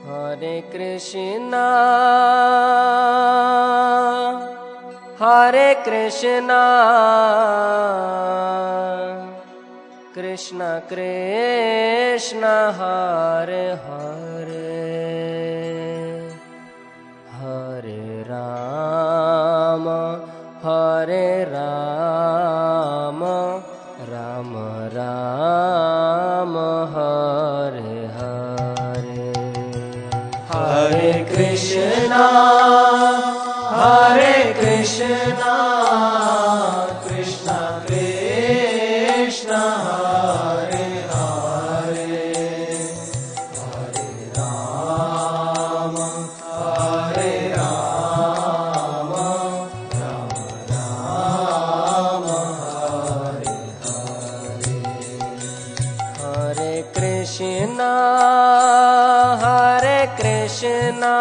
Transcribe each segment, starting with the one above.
Hare Krishna, Hare Krishna, Krishna Krishna, Hare Hare, Hare Rama, Hare Rama, Rama Rama, Hare Hare. Hare Krishna, Hare Krishna, Krishna Krishna, Hare Hare, Hare Rama, Hare Rama, Rama Rama, Hare Hare. Hare Krishna, Hare Krishna,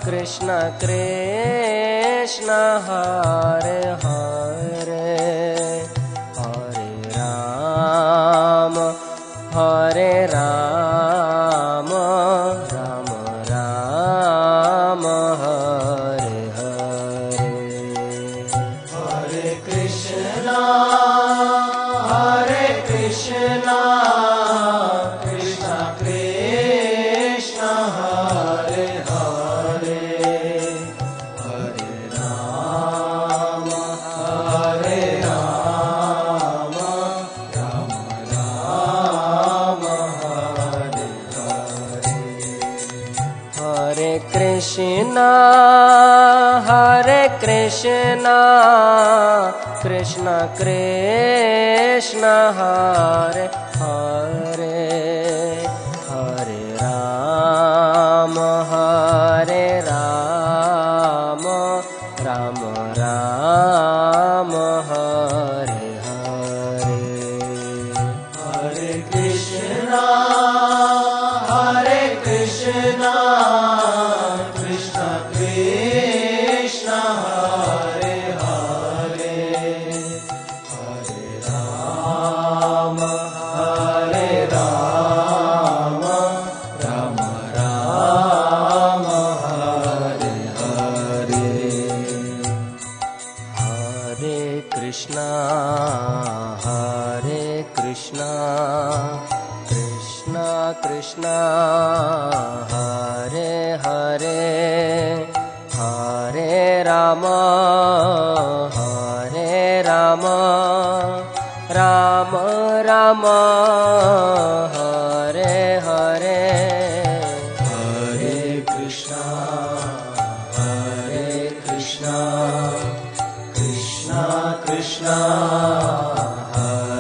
Krishna Krishna, Hare Hare, Hare Rama, Hare Rama, Rama Rama, Hare Hare. Hare Krishna, Hare Krishna, Krishna Krishna, Hare Hare, Hare Rama, Hare Rama, Rama Rama, Hare Hare. Hare Krishna, Hare Krishna, Krishna Krishna, Hare Hare, Hare Rama, Hare Rama, Rama Rama, Hare Hare. Hare Krishna, Hare Krishna, Krishna Krishna, Hare Hare, Hare Rama, Hare Rama, Rama Rama, Hare Hare. Hare Krishna, Hare Krishna, Krishna Krishna, Hare Hare, Hare Rama, Hare Rama, Rama Rama, Hare Hare. Hare Krishna, Hare Krishna, Krishna Krishna,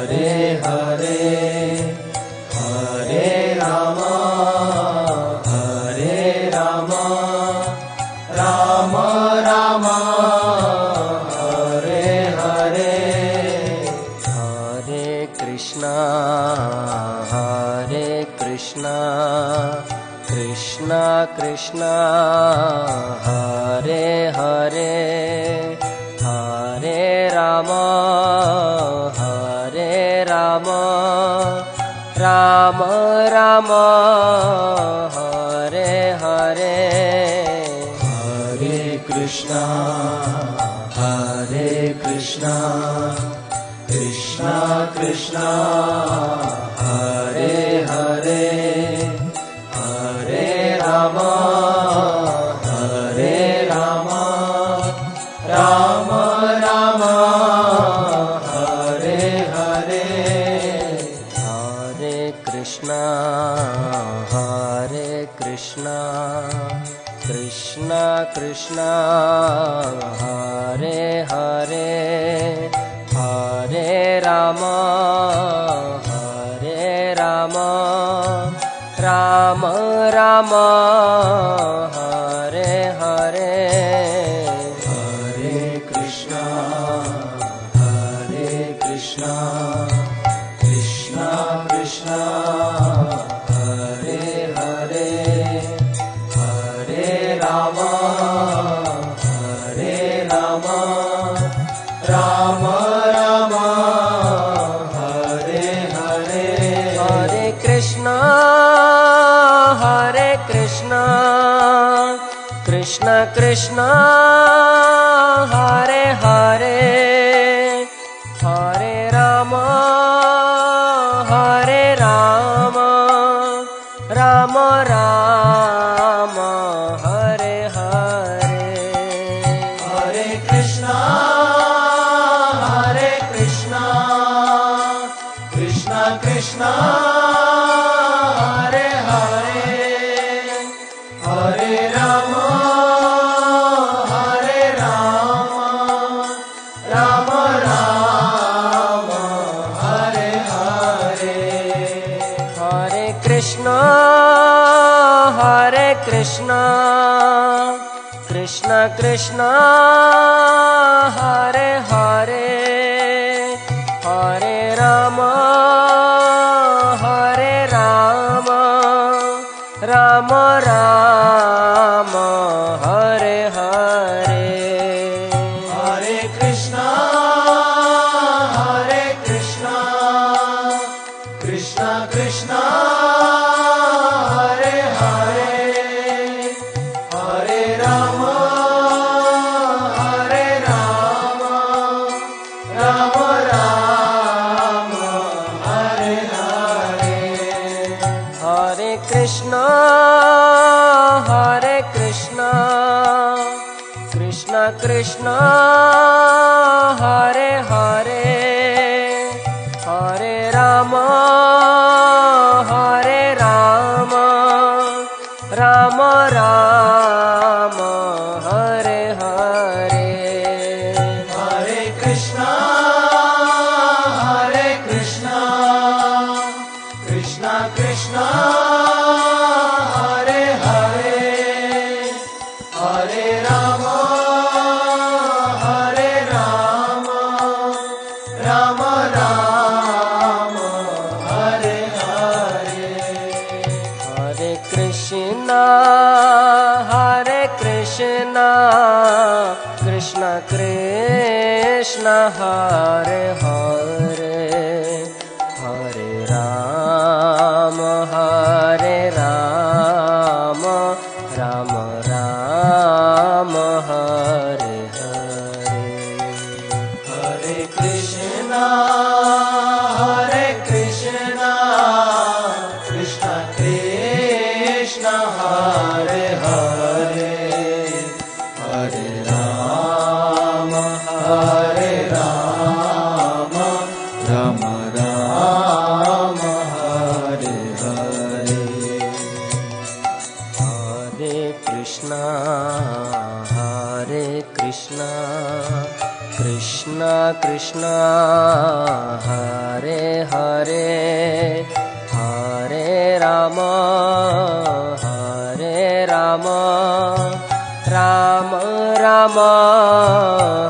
Hare Hare, Hare Rama, Hare Rama, Rama Rama, Hare Hare. Hare Krishna, Hare Krishna, Krishna Krishna, Hare Hare, Hare Rama, Hare Rama, Rama Rama, Hare Hare. Hare Krishna, Hare Krishna, Krishna Krishna, Hare Hare, Hare Rama, Hare Rama, Rama Rama, Hare Hare. Hare Krishna, Hare Krishna, Krishna Krishna, Hare Hare, Hare Rama, Hare Rama, Rama Rama, Hare Hare. Hare Krishna, Hare Krishna, Krishna Krishna, Hare Hare, Hare Rama, Hare Rama, Rama Rama, Hare Hare. Hare Krishna, Hare Krishna Krishna Hare Hare Hare Ram Ram Ram Hare Hare Hare Krishna Krishna Krishna Hare Hare Hare Ram Ram Ram Hare Hare Hare Krishna Krishna Krishna Hare Hare Hare Ram Ram Ram Hare Hare Hare Krishna Krishna Krishna Hare Hare Hare Ram Ram Ram Hare Hare Hare Krishna Krishna Krishna Hare Hare Hare Ram Ram Ram Hare Hare Hare Krishna Krishna Krishna Hare Hare Hare Ram Ram Ram Hare Hare Hare Krishna Krishna Krishna Hare Hare Hare Ram Ram Ram Hare Hare Hare Krishna Krishna Krishna Hare Hare Hare Ram Ram Ram Hare Hare Hare Krishna Krishna Krishna Hare Hare Hare Ram Ram Ram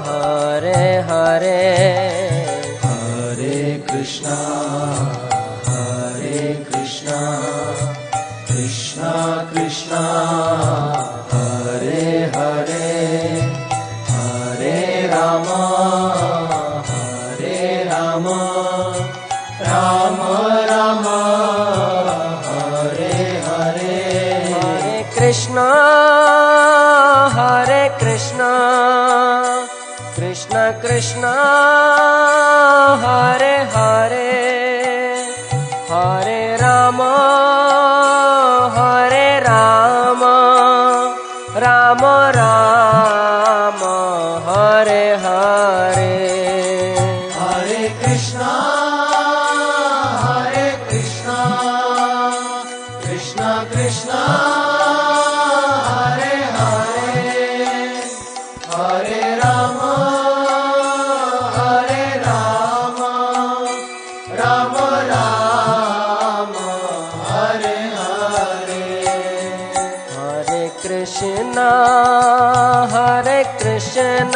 Hare Hare Hare Krishna Krishna Krishna Hare Hare Hare Ram Ram Ram Hare Hare Hare Krishna Krishna Krishna Hare Hare Hare Ram Ram Ram Hare Hare Hare Krishna Krishna Krishna Hare Hare Hare Ram Ram Ram Hare Hare Hare Krishna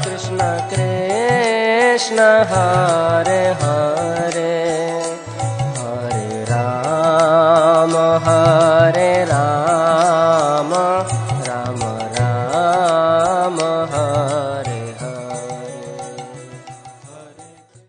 Krishna Krishna Hare